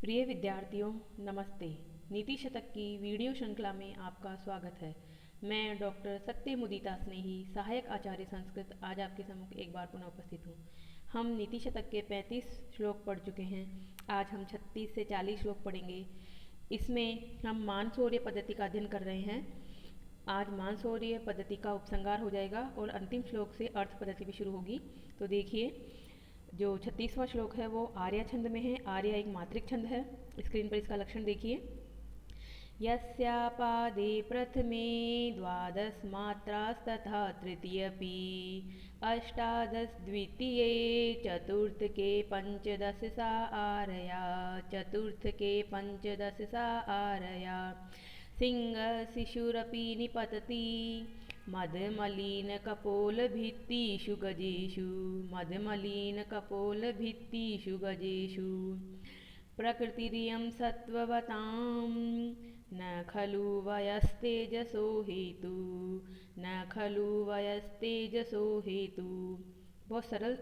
प्रिय विद्यार्थियों, नमस्ते। नीति शतक की वीडियो श्रृंखला में आपका स्वागत है। मैं डॉक्टर सत्य मुदिता स्नेही, सहायक आचार्य संस्कृत, आज आपके सम्मुख एक बार पुनः उपस्थित हूँ। हम नीति शतक के 35 श्लोक पढ़ चुके हैं। आज हम 36 से 40 श्लोक पढ़ेंगे। इसमें हम मानसौर्य पद्धति का अध्ययन कर रहे हैं। आज मानसौर्य पद्धति का उपसंहार हो जाएगा और अंतिम श्लोक से अर्थ पद्धति भी शुरू होगी। तो देखिए, जो 36वां श्लोक है वो आर्या छंद में है। आर्या एक मात्रिक छंद है। स्क्रीन पर इसका लक्षण देखिए। यस्यापादे प्रथमे द्वादश मात्रास्तथा तृतीयपि अष्टादश द्वितीये चतुर्थ के पंचदश सा आरया चतुर्थ के पंचदश सा आरया सिंह शिशुरपि निपतति मदमलिनकपोलभित्तिषु गजेषु मदमलिनकपोलभित्तिषु गजेषु प्रकृतिरियं सत्त्ववतां न खलु वयस्तेजसो हेतु न खलु वयस्तेजसो हेतु। बहुत सरल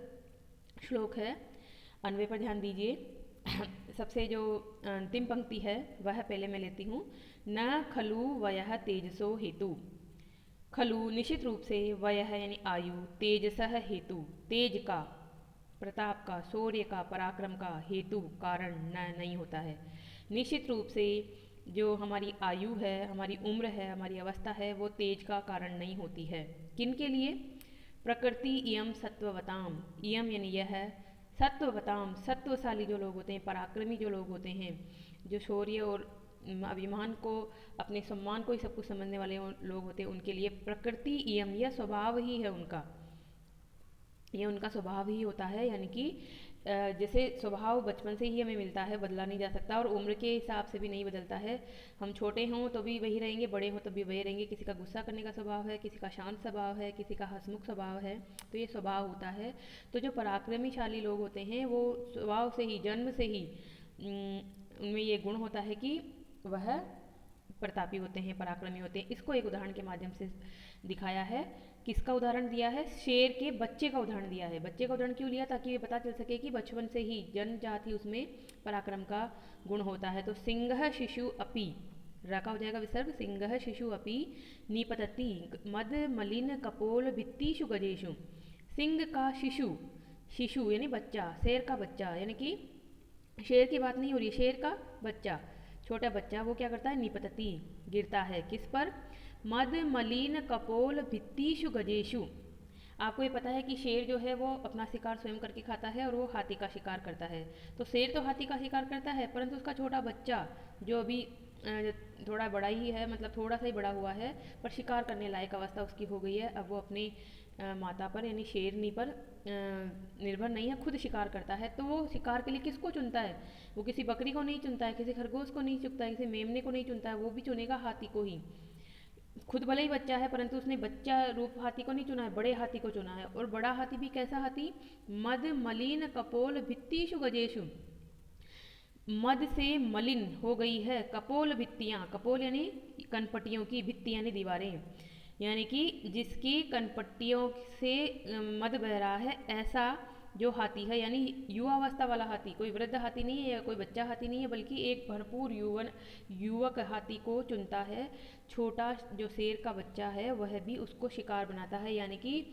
श्लोक है, अन्वय पर ध्यान दीजिए। सबसे जो अंतिम पंक्ति है वह पहले मैं लेती हूँ। न खलु वयः तेजसो हेतु। खलु निश्चित रूप से, वयः यानी आयु, तेजसः हेतु तेज का, प्रताप का, शौर्य का, पराक्रम का, हेतु कारण न नहीं होता है। निश्चित रूप से जो हमारी आयु है, हमारी उम्र है, हमारी अवस्था है, वो तेज का कारण नहीं होती है। किन के लिए? प्रकृति इयम सत्ववताम। इयम यानी यह है, सत्ववताम सत्वशाली जो लोग होते हैं, पराक्रमी जो लोग होते हैं, जो शौर्य और अभिमान को, अपने सम्मान को ही सब कुछ समझने वाले लोग होते हैं, उनके लिए प्रकृति इयम, यह स्वभाव ही है उनका, ये उनका स्वभाव ही होता है। यानी कि जैसे स्वभाव बचपन से ही हमें मिलता है, बदला नहीं जा सकता और उम्र के हिसाब से भी नहीं बदलता है। हम छोटे हों तो भी वही रहेंगे, बड़े हों तो भी वही रहेंगे। किसी का गुस्सा करने का स्वभाव है, किसी का शांत स्वभाव है, किसी का हंसमुख स्वभाव है, तो ये स्वभाव होता है। तो जो पराक्रमीशाली लोग होते हैं वो स्वभाव से ही, जन्म से ही उनमें ये गुण होता है कि वह प्रतापी होते हैं, पराक्रमी होते हैं। इसको एक उदाहरण के माध्यम से दिखाया है। किसका उदाहरण दिया है? शेर के बच्चे का उदाहरण दिया है। बच्चे का उदाहरण क्यों लिया? ताकि ये पता चल सके कि बचपन से ही जन्मजात ही उसमें पराक्रम का गुण होता है। तो सिंह शिशु अपि, रा का हो जाएगा विसर्ग, सिंह शिशु अपि निपतति मद मलिन कपोल भित्तिषु गजेषु। सिंह का शिशु, शिशु यानी बच्चा, शेर का बच्चा, यानी कि शेर की बात नहीं हो रही, शेर का बच्चा, छोटा बच्चा, वो क्या करता है? निपतति, गिरता है। किस पर? मद मलिन कपोल भित्तिषु गजेषु। आपको ये पता है कि शेर जो है वो अपना शिकार स्वयं करके खाता है और वो हाथी का शिकार करता है। तो शेर तो हाथी का शिकार करता है, परंतु उसका छोटा बच्चा जो अभी थोड़ा बड़ा ही है, मतलब थोड़ा सा ही बड़ा हुआ है, पर शिकार करने लायक अवस्था उसकी हो गई है। अब वो अपनी माता पर यानी शेरनी पर निर्भर नहीं है, खुद शिकार करता है। तो वो शिकार के लिए किसको चुनता है? वो किसी बकरी को नहीं चुनता है, किसी खरगोश को नहीं चुनता है, किसी मेमने को नहीं चुनता है, वो भी चुनेगा हाथी को ही। खुद भले ही बच्चा है, परंतु उसने बच्चा रूप हाथी को नहीं चुना है, बड़े हाथी को चुना है। और बड़ा हाथी भी कैसा हाथी? मद मलिन कपोल भित्तिषु गजेषु। मद से मलिन हो गई है कपोल भित्तियाँ, कपोल यानी कनपट्टियों की, भित्ति यानी दीवारें, यानी कि जिसकी कनपट्टियों से मद बह रहा है, ऐसा जो हाथी है, यानी युवावस्था वाला हाथी, कोई वृद्ध हाथी नहीं है या कोई बच्चा हाथी नहीं है, बल्कि एक भरपूर युवक हाथी को चुनता है। छोटा जो शेर का बच्चा है वह भी उसको शिकार बनाता है, यानी कि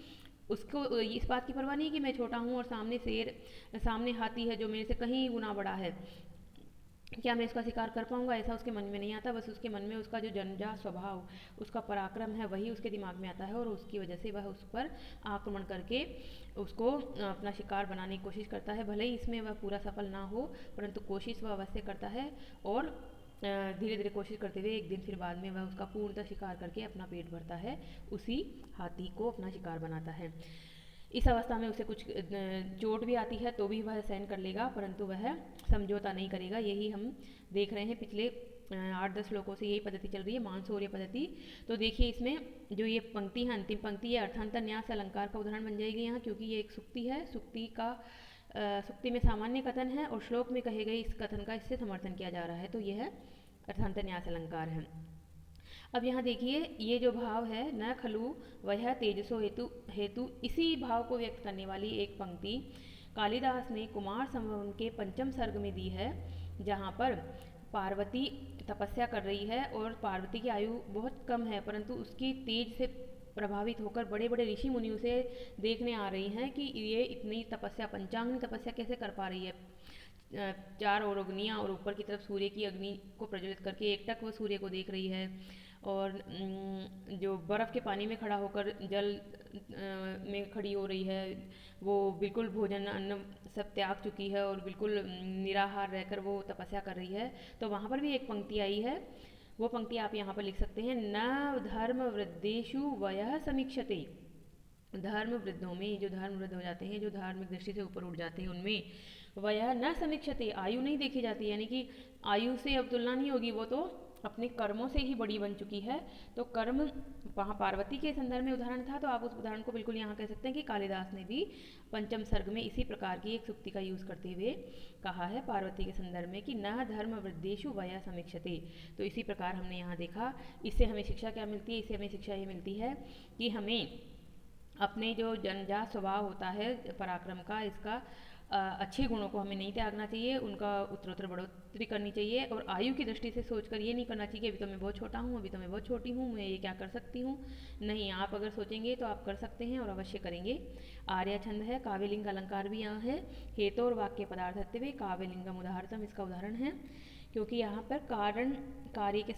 उसको इस बात की परवाह नहीं कि मैं छोटा हूँ और सामने शेर, सामने हाथी है जो मेरे से कहीं गुना बड़ा है, क्या मैं इसका शिकार कर पाऊंगा, ऐसा उसके मन में नहीं आता। बस उसके मन में उसका जो जन्मजात स्वभाव, उसका पराक्रम है, वही उसके दिमाग में आता है और उसकी वजह से वह उस पर आक्रमण करके उसको अपना शिकार बनाने की कोशिश करता है। भले ही इसमें वह पूरा सफल ना हो, परंतु कोशिश वह अवश्य करता है और धीरे धीरे कोशिश करते हुए एक दिन फिर बाद में वह उसका पूर्णतः शिकार करके अपना पेट भरता है, उसी हाथी को अपना शिकार बनाता है। इस अवस्था में उसे कुछ चोट भी आती है तो भी वह सहन कर लेगा, परंतु वह समझौता नहीं करेगा। यही हम देख रहे हैं पिछले 8-10 श्लोकों से, यही पद्धति चल रही है, मानसौर्य पद्धति। तो देखिए, इसमें जो ये पंक्ति है, अंतिम पंक्ति, ये अर्थांतर न्यास अलंकार का उदाहरण बन जाएगी यहाँ, क्योंकि ये एक सुक्ति है। सुक्ति में सामान्य कथन है और श्लोक में कहे गए इस कथन का इससे समर्थन किया जा रहा है, तो यह अर्थांतर न्यास अलंकार है। अब यहाँ देखिए, ये जो भाव है, न खलु वह तेजसो हेतु हेतु, इसी भाव को व्यक्त करने वाली एक पंक्ति कालिदास ने कुमार संभव के पंचम सर्ग में दी है। जहाँ पर पार्वती तपस्या कर रही है और पार्वती की आयु बहुत कम है, परंतु उसकी तेज से प्रभावित होकर बड़े बड़े ऋषि मुनि उसे देखने आ रही हैं कि ये इतनी तपस्या, पंचांगनी तपस्या कैसे कर पा रही है। चार और अग्नियाँ और ऊपर की तरफ सूर्य की अग्नि को प्रज्वलित करके एकटक वो सूर्य को देख रही है, और जो बर्फ़ के पानी में खड़ा होकर जल में खड़ी हो रही है, वो बिल्कुल भोजन अन्न सब त्याग चुकी है और बिल्कुल निराहार रहकर वो तपस्या कर रही है। तो वहाँ पर भी एक पंक्ति आई है, वो पंक्ति आप यहाँ पर लिख सकते हैं, न धर्म वृद्धेषु वयः समीक्षते। धर्म वृद्धों में, जो धर्म वृद्ध हो जाते हैं, जो धार्मिक दृष्टि से ऊपर उठ जाते हैं, उनमें वयः न समीक्षते, आयु नहीं देखी जाती, यानी कि आयु से अब तुलना नहीं होगी, वो तो अपने कर्मों से ही बड़ी बन चुकी है। तो कर्म वहाँ पार्वती के संदर्भ में उदाहरण था, तो आप उस उदाहरण को बिल्कुल यहाँ कह सकते हैं कि कालिदास ने भी पंचम सर्ग में इसी प्रकार की एक सुक्ति का यूज़ करते हुए कहा है पार्वती के संदर्भ में कि न धर्म वृद्धेषु वयः समीक्षते। तो इसी प्रकार हमने यहाँ देखा, इससे हमें शिक्षा क्या मिलती है? इससे हमें शिक्षा ये मिलती है कि हमें अपने जो जन्मजात स्वभाव होता है पराक्रम का, इसका अच्छे गुणों को हमें नहीं त्यागना चाहिए, उनका उत्तरोत्तर बढ़ोतरी करनी चाहिए, और आयु की दृष्टि से सोचकर ये नहीं करना चाहिए कि अभी तो मैं बहुत छोटा हूँ, अभी तो मैं बहुत छोटी हूँ, मैं ये क्या कर सकती हूँ। नहीं, आप अगर सोचेंगे तो आप कर सकते हैं और अवश्य करेंगे। आर्या छंद है, काव्यलिंग अलंकार भी यहाँ है, हेतु और वाक्य पदार्थत्वे काव्यलिंगम उदाहरणम इसका उदाहरण है, क्योंकि यहाँ पर कारण कार्य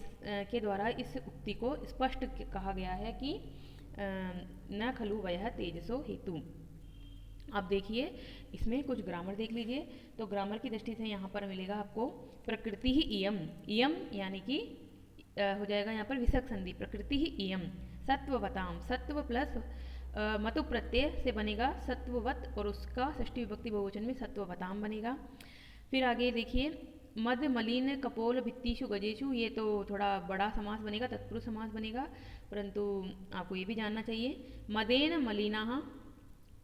के द्वारा इस उक्ति को स्पष्ट कहा गया है कि न खलु वयः तेजसो हेतु। अब देखिए इसमें कुछ ग्रामर देख लीजिए। तो ग्रामर की दृष्टि से यहाँ पर मिलेगा आपको प्रकृति ही इयम, इयम यानी कि हो जाएगा यहाँ पर विसर्ग संधि, प्रकृति ही इयम सत्ववताम, सत्व प्लस मतु प्रत्यय से बनेगा सत्ववत, और उसका षष्ठी विभक्ति बहुवचन में सत्ववताम बनेगा। फिर आगे देखिए मद मलिन कपोल भित्तिषु गजेषु, ये तो थोड़ा बड़ा समास बनेगा, तत्पुरुष समास बनेगा, परंतु आपको ये भी जानना चाहिए मदेन मलिनाः,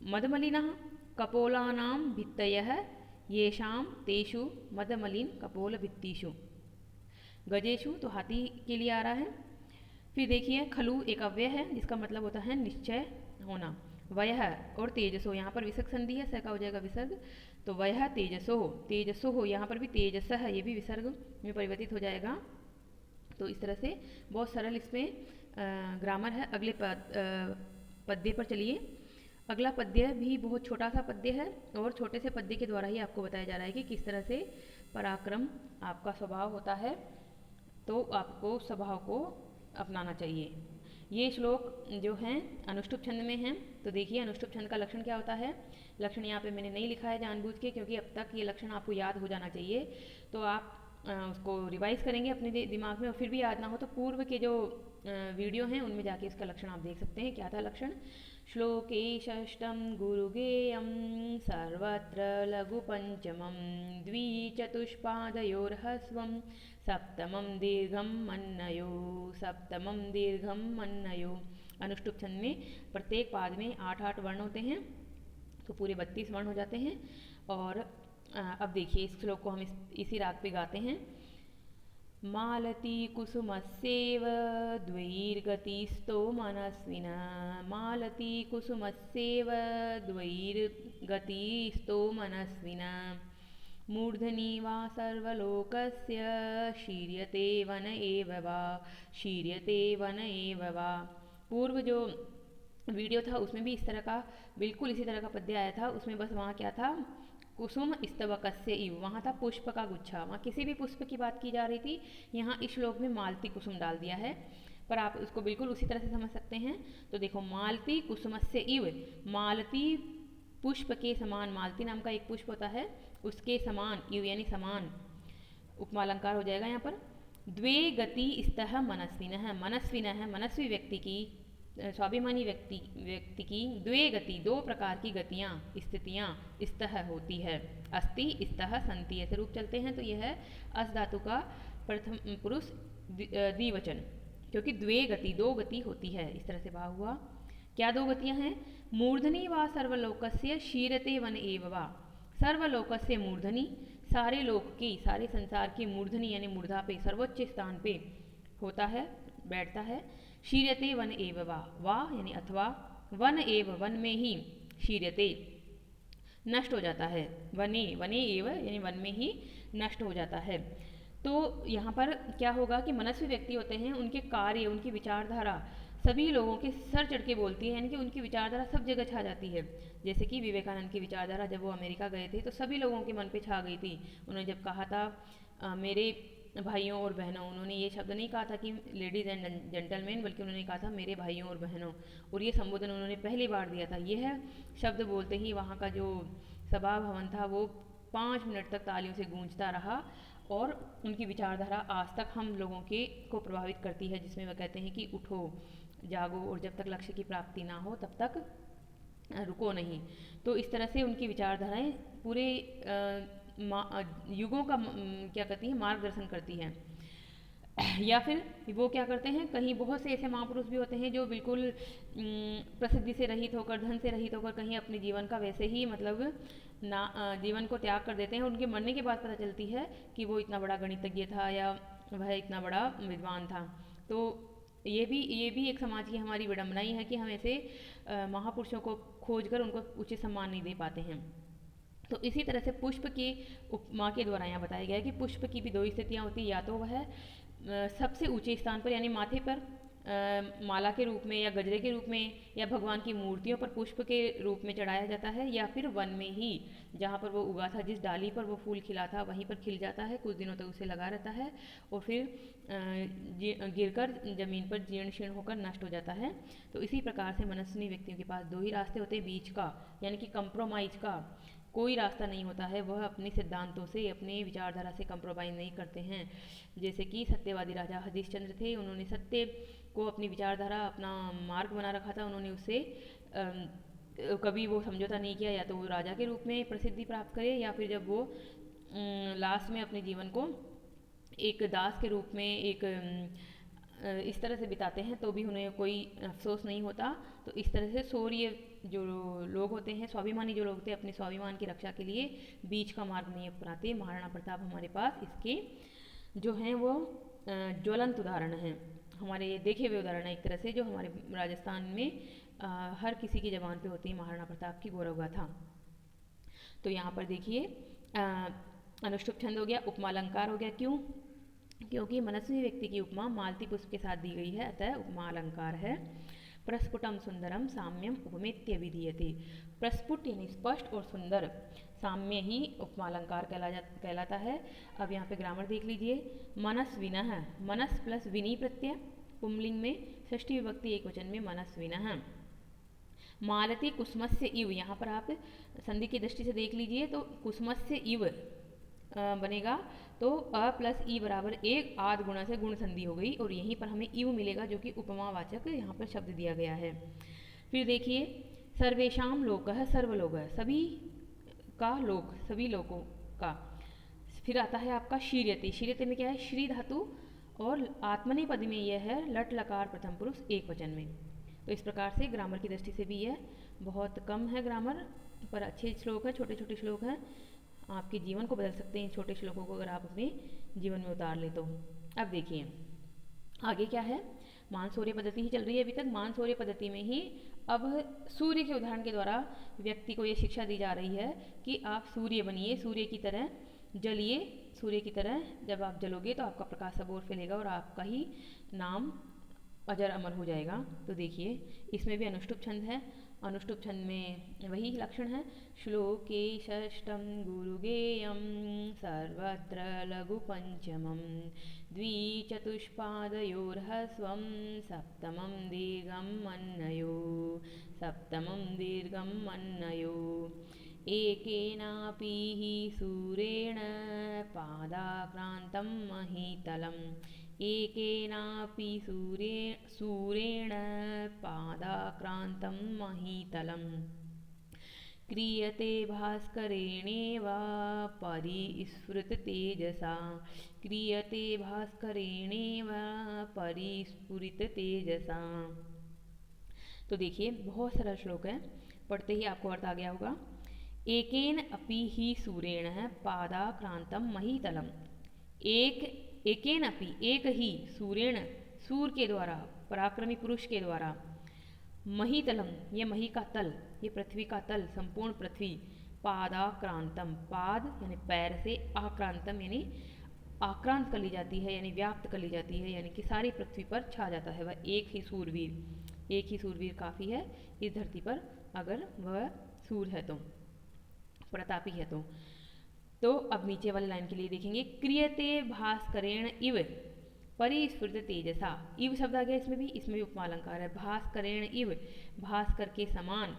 मदमलिनः कपोलानां भित्तयः येषां तेषु मदमलिन कपोल भित्तिषु। गजेषु तो हाथी के लिए आ रहा है। फिर देखिए खलु एक अव्यय है जिसका मतलब होता है निश्चय होना। वयः और तेजसो, यहाँ पर विसर्ग संधि है, स का हो जाएगा विसर्ग, तो वयः तेजसो, तेजसो हो, यहाँ पर भी तेजस है, ये भी विसर्ग में परिवर्तित हो जाएगा। तो इस तरह से बहुत सरल इसमें ग्रामर है। अगले पद्य पर चलिए। अगला पद्य भी बहुत छोटा सा पद्य है, और छोटे से पद्य के द्वारा ही आपको बताया जा रहा है कि किस तरह से पराक्रम आपका स्वभाव होता है, तो आपको स्वभाव को अपनाना चाहिए। ये श्लोक जो हैं अनुष्टुप छंद में हैं। तो देखिए अनुष्टुप छंद का लक्षण क्या होता है। लक्षण यहाँ पे मैंने नहीं लिखा है जानबूझ के, क्योंकि अब तक ये लक्षण आपको याद हो जाना चाहिए, तो आप उसको रिवाइज करेंगे अपने दिमाग में, और फिर भी याद ना हो तो पूर्व के जो वीडियो हैं उनमें जाके इसका लक्षण आप देख सकते हैं। क्या था लक्षण? श्लोके षष्ठं गुरुगेयं सर्वत्र लघुपञ्चमं द्विचतुष्पादयोर्ह्रस्वं सप्तमं दीर्घं मन्नयो, सप्तमं दीर्घं मन्नयो। अनुष्टुप छंद में प्रत्येक पाद में 8-8 वर्ण होते हैं, तो पूरे 32 वर्ण हो जाते हैं। और अब देखिए इस श्लोक को हम इसी राग पे गाते हैं। मालती कुसुमस्येव द्वैर्गतिस्तो मनस्विना, मालती कुसुमस्येव द्वैर्गतिस्तो मनस्विना, मूर्धनि वा सर्वलोकस्य शीर्यते वन एव वा, शीर्यते वन एव वा। पूर्व जो वीडियो था उसमें भी इस तरह का, बिल्कुल इसी तरह का पद्य आया था। उसमें बस वहाँ क्या था, कुसुम स्तवकस्य इव, वहाँ था पुष्प का गुच्छा, वहाँ किसी भी पुष्प की बात की जा रही थी। यहाँ इस श्लोक में मालती कुसुम डाल दिया है, पर आप उसको बिल्कुल उसी तरह से समझ सकते हैं। तो देखो मालती कुसुमस्य इव, मालती पुष्प के समान, मालती नाम का एक पुष्प होता है उसके समान, इव यानी समान, उपमालंकार हो जाएगा यहाँ पर। द्वे गति स्तः मनस्विनः, मनस्विनः मनस्वी व्यक्ति की, स्वाभिमानी व्यक्ति की द्वे गति, दो प्रकार की गतियाँ, स्थितियाँ स्तः होती है। अस्ति स्तः सन्ति ऐसे रूप चलते हैं, तो यह है अस धातु का प्रथम पुरुष द्विवचन, क्योंकि द्वे गति दो गति होती है, इस तरह से भाव हुआ। क्या दो गतियाँ हैं? मूर्धनि वा सर्वलोकस्य शीरते वन एव वा, सर्वलोकस्य मूर्धनि, सारे लोक की, सारे संसार की मूर्धनि यानी मूर्धा पे, सर्वोच्च स्थान पे होता है, बैठता है। शीर्यते वन एव वा, वा यानी अथवा, वन एव वन में ही, शीर्यते नष्ट हो जाता है। वने वने एव यानी वन में ही नष्ट हो जाता है। तो यहाँ पर क्या होगा कि मनस्वी व्यक्ति होते हैं, उनके कार्य, उनकी विचारधारा सभी लोगों के सर चढ़ के बोलती है, यानी कि उनकी विचारधारा सब जगह छा जाती है। जैसे कि विवेकानंद की विचारधारा जब वो अमेरिका गए थे तो सभी लोगों के मन पे छा गई थी। उन्होंने जब कहा था मेरे भाइयों और बहनों, उन्होंने ये शब्द नहीं कहा था कि लेडीज़ एंड जेंटलमैन, बल्कि उन्होंने कहा था मेरे भाइयों और बहनों, और ये संबोधन उन्होंने पहली बार दिया था। यह शब्द बोलते ही वहाँ का जो सभा भवन था वो 5 मिनट तक तालियों से गूंजता रहा, और उनकी विचारधारा आज तक हम लोगों के को प्रभावित करती है, जिसमें वह कहते हैं कि उठो जागो और जब तक लक्ष्य की प्राप्ति ना हो तब तक रुको नहीं। तो इस तरह से उनकी विचारधाराएं पूरे युगों का क्या कहती हैं, मार्गदर्शन करती हैं। या फिर वो क्या करते हैं, कहीं बहुत से ऐसे महापुरुष भी होते हैं जो बिल्कुल प्रसिद्धि से रहित होकर, धन से रहित होकर कहीं अपने जीवन का वैसे ही मतलब जीवन को त्याग कर देते हैं। उनके मरने के बाद पता चलती है कि वो इतना बड़ा गणितज्ञ था या वह इतना बड़ा विद्वान था। तो ये भी एक समाज की हमारी विडम्बना ही है कि हम ऐसे महापुरुषों को खोजकर उनको उचित सम्मान नहीं दे पाते हैं। तो इसी तरह से पुष्प की उपमा के द्वारा यहाँ बताया गया है कि पुष्प की भी दो स्थितियाँ होती हैं, या तो वह सबसे ऊंचे स्थान पर यानी माथे पर माला के रूप में या गजरे के रूप में या भगवान की मूर्तियों पर पुष्प के रूप में चढ़ाया जाता है, या फिर वन में ही जहाँ पर वो उगा था, जिस डाली पर वो फूल खिला था वहीं पर खिल जाता है, कुछ दिनों तक उसे लगा रहता है और फिर गिरकर जमीन पर जीर्ण शीर्ण होकर नष्ट हो जाता है। तो इसी प्रकार से मनस्वी व्यक्तियों के पास दो ही रास्ते होते हैं बीच का, यानी कि कंप्रोमाइज का कोई रास्ता नहीं होता है। वह अपने सिद्धांतों से, अपने विचारधारा से कंप्रोमाइज़ नहीं करते हैं। जैसे कि सत्यवादी राजा हरिश्चंद्र थे, उन्होंने सत्य को अपनी विचारधारा, अपना मार्ग बना रखा था। उन्होंने उससे कभी वो समझौता नहीं किया, या तो वो राजा के रूप में प्रसिद्धि प्राप्त करे या फिर जब वो लास्ट में अपने जीवन को एक दास के रूप में एक इस तरह से बिताते हैं तो भी उन्हें कोई अफसोस नहीं होता। तो इस तरह से शौर्य जो लोग होते हैं, स्वाभिमानी जो लोग होते हैं, अपने स्वाभिमान की रक्षा के लिए बीच का मार्ग नहीं अपनाते। महाराणा प्रताप हमारे पास इसके जो हैं वो ज्वलंत उदाहरण हैं, हमारे देखे हुए उदाहरण है एक तरह से, जो हमारे राजस्थान में हर किसी की ज़बान पे होती है महाराणा प्रताप की गौरव गाथा। तो यहाँ पर देखिए अनुष्टुप छंद हो गया, उपमा अलंकार हो गया। क्यों? क्योंकि मनस्वी व्यक्ति की उपमा मालती पुष्प के साथ दी गई है, अतः उपमा अलंकार है। प्रस्फुटम सुंदरम साम्यम उपमेत्य विधीयते। प्रस्फुट यानी स्पष्ट और सुंदर, साम्य ही उपमा अलंकार कहलाता है। अब यहाँ पे ग्रामर देख लीजिए। मनस्विनः, मनस प्लस विनी प्रत्यय, पुंलिंग में, षष्ठी विभक्ति एक वचन में मनस्विनः। मालती कुसुमस्य इव, यहाँ पर आप संधि की दृष्टि से देख लीजिए तो कुसुमस्य इव बनेगा, तो अ प्लस ई बराबर एक, आद गुणा से गुण संधि हो गई और यहीं पर हमें इव मिलेगा जो कि उपमावाचक यहाँ पर शब्द दिया गया है। फिर देखिए सर्वेशाम लोकः सर्वलोकः, सभी का लोक, सभी लोगों का। फिर आता है आपका शीर्यते, शीर्यते में क्या है, श्री धातु और आत्मनेपद में यह है लट लकार प्रथम पुरुष एक वचन में। तो इस प्रकार से ग्रामर की दृष्टि से भी यह बहुत कम है ग्रामर, पर अच्छे श्लोक है, छोटे छोटे श्लोक हैं, आपके जीवन को बदल सकते हैं इन छोटे श्लोकों को अगर आप अपने जीवन में उतार ले तो। अब देखिए आगे क्या है, मानसौर्य पद्धति ही चल रही है अभी तक। मानसौर्य पद्धति में ही अब सूर्य के उदाहरण के द्वारा व्यक्ति को ये शिक्षा दी जा रही है कि आप सूर्य बनिए, सूर्य की तरह जलिए, सूर्य की तरह जब आप जलोगे तो आपका प्रकाश सब ओर फैलेगा और आपका ही नाम अजर अमर हो जाएगा। तो देखिए इसमें भी अनुष्टुप छंद है। अनुष्टुप छंद में वही लक्षण है, श्लोके षष्ठम गुरुगेयम सर्वत्र लघु पंचमम द्विचतुष्पादयोर्हस्वं सप्तमं दीर्घं मन्नयो, सप्तमं दीर्घं मन्नयो। एकेनापि हि सूरेण पादाक्रान्तं महीतलम्, एकेनापि सूरेण पादाक्रान्तं महीतलम्। क्रियते भास्करेणेव परिस्फुरिततेजसा, क्रियते भास्करेणेव परिस्फुरिततेजसा। तो देखिए बहुत सरल श्लोक है, पढ़ते ही आपको अर्थ आ गया होगा। एकेन अपि ही सूरेण पादाक्रांतम महीतलम, एकेन अपि एक ही, सूरेण सूर्य के द्वारा, पराक्रमी पुरुष के द्वारा, महीतलम ये मही का तल, ये पृथ्वी का तल, संपूर्ण पृथ्वी, पादाक्रांतम, पाद यानी पैर से, आक्रांतम यानी आक्रांत कर ली जाती है, यानी व्याप्त कर ली जाती है, यानी कि सारी पृथ्वी पर छा जाता है वह एक ही सूरवीर। एक ही सूरवीर काफ़ी है इस धरती पर, अगर वह सूर है तो, प्रतापी है तो अब नीचे वाली लाइन के लिए देखेंगे, क्रियते भास्करेण इव परिस्फुट तेजसा। इव शब्द आ गया इसमें भी उपमा अलंकार है। भास्करेण इव, भास्कर के समान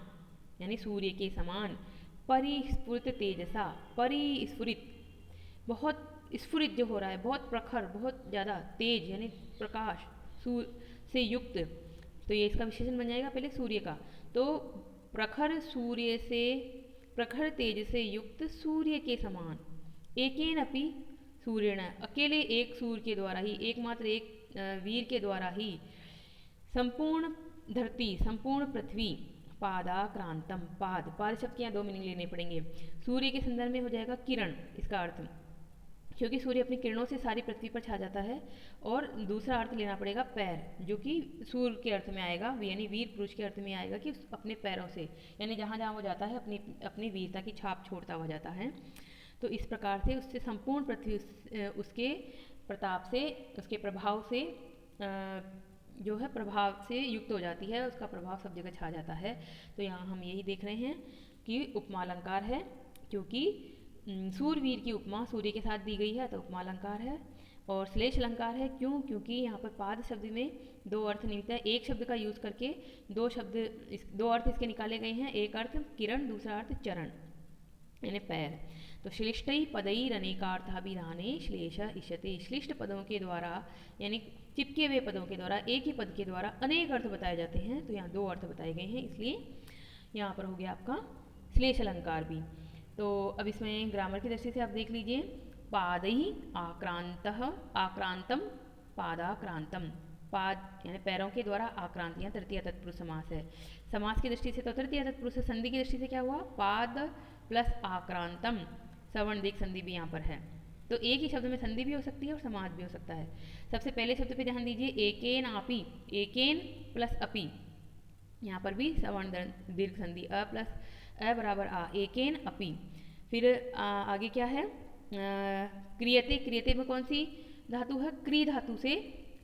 यानी सूर्य के समान, परिस्फुट तेजसा, परिस्फुरित बहुत स्फुरित जो हो रहा है, बहुत प्रखर, बहुत ज़्यादा तेज यानी प्रकाश सूर्य से युक्त, तो ये इसका विशेषण बन जाएगा पहले सूर्य का। तो प्रखर सूर्य से, प्रखर तेज से युक्त सूर्य के समान, एकेन अपि सूर्यण, अकेले एक सूर्य के द्वारा ही, एकमात्र एक वीर के द्वारा ही संपूर्ण धरती, संपूर्ण पृथ्वी, पादाक्रांतम, पाद, पाद शब्द के यहाँ दो मीनिंग लेने पड़ेंगे। सूर्य के संदर्भ में हो जाएगा किरण, इसका अर्थ, क्योंकि सूर्य अपनी किरणों से सारी पृथ्वी पर छा जाता है। और दूसरा अर्थ लेना पड़ेगा पैर, जो कि सूर्य के अर्थ में आएगा, यानी वीर पुरुष के अर्थ में आएगा कि अपने पैरों से, यानी जहाँ जहाँ वो जाता है अपनी वीरता की छाप छोड़ता हुआ जाता है। तो इस प्रकार से उससे संपूर्ण पृथ्वी उसके प्रताप से, उसके प्रभाव से जो है प्रभाव से युक्त हो जाती है, उसका प्रभाव सब जगह छा जाता है। तो यहाँ हम यही देख रहे हैं कि उपमा अलंकार है, क्योंकि सूर्यवीर की उपमा सूर्य के साथ दी गई है तो उपमा अलंकार है। और श्लेष अलंकार है, क्यों? क्योंकि यहाँ पर पाद शब्द में दो अर्थ निकलता है, एक शब्द का यूज करके दो अर्थ इसके निकाले गए हैं, एक अर्थ किरण, दूसरा अर्थ चरण यानी पैर। तो श्लिष्टई पदई अनेकार्थाभिधाने श्लेष इष्यते, श्लिष्ट पदों के द्वारा यानी चिपके हुए पदों के द्वारा, एक ही पद के द्वारा अनेक अर्थ बताए जाते हैं। तो यहाँ दो अर्थ बताए गए हैं, इसलिए यहाँ पर हो गया आपका श्लेष अलंकार भी। तो अब इसमें ग्रामर की दृष्टि से आप देख लीजिए, पादई आक्रांतः, आक्रांतम पादाक्रांतम, पाद यानी पैरों के द्वारा, आक्रांत यहाँ तृतीय तत्पुरुष समास है। समास की दृष्टि से तो तृतीय तत्पुरुष, संधि की दृष्टि से क्या हुआ, पाद प्लस आक्रांतम, सवर्ण दीर्घ संधि भी यहाँ पर है। तो एक ही शब्द में संधि भी हो सकती है और समास भी हो सकता है। सबसे पहले शब्द पे ध्यान दीजिए, एकेन आपी, एकेन प्लस अपी, यहाँ पर भी सवर्ण दीर्घ संधि, अ प्लस अ बराबर आ, एकेन अपी। फिर आगे क्या है, क्रियते, क्रियते में कौन सी धातु है, क्री धातु से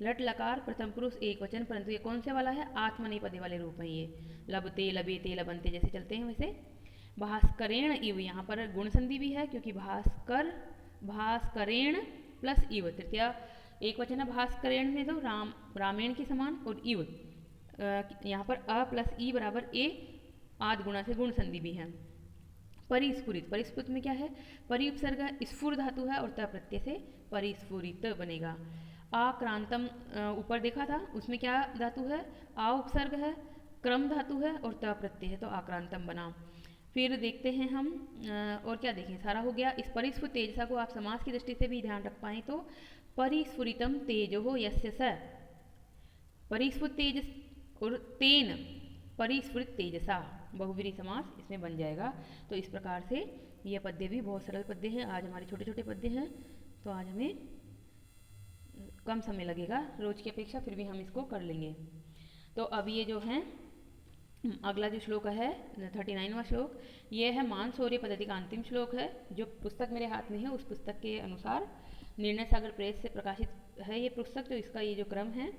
लट लकार प्रथम पुरुष एक वचन, परंतु ये कौन से वाला है, आत्मनेपदे वाले रूप में, ये लबते लबेते लबंते जैसे चलते हैं वैसे। भास्करेण इव, यहाँ पर गुण संधि भी है, क्योंकि भास्कर, भास्करेण प्लस इव, तृतीया एक वचन है भास्करेण में, तो रामेण के समान, और इव यहाँ पर अ प्लस ई बराबर ए, आद गुणा से गुण संधि भी है। परिस्फुरित, परिस्फुरित में क्या है, परि उपसर्ग स्फुर धातु है और त प्रत्यय से परिस्फुरित बनेगा। आक्रांतम ऊपर देखा था, उसमें क्या धातु है, आ उपसर्ग है, क्रम धातु है और त प्रत्यय है, तो आक्रांतम बना। फिर देखते हैं हम और क्या देखें, सारा हो गया। इस परिस्फुट तेजसा को आप समास की दृष्टि से भी ध्यान रख पाएँ तो परिस्फुरितम तेजो यस्य स, परिस्फुट तेज और तेन परिस्फुरित तेजसा, बहुव्रीहि समास इसमें बन जाएगा। तो इस प्रकार से ये पद्य भी बहुत सरल पद्य हैं। आज हमारे छोटे छोटे पद्य हैं, तो आज हमें कम समय लगेगा रोज की अपेक्षा, फिर भी हम इसको कर लेंगे। तो अब ये जो है अगला जो श्लोक है 39वां श्लोक, ये है मानसौर्य पद्धति का अंतिम श्लोक है। जो पुस्तक मेरे हाथ में है उस पुस्तक के अनुसार निर्णय सागर प्रेस से प्रकाशित है ये पुस्तक। तो इसका ये जो क्रम है,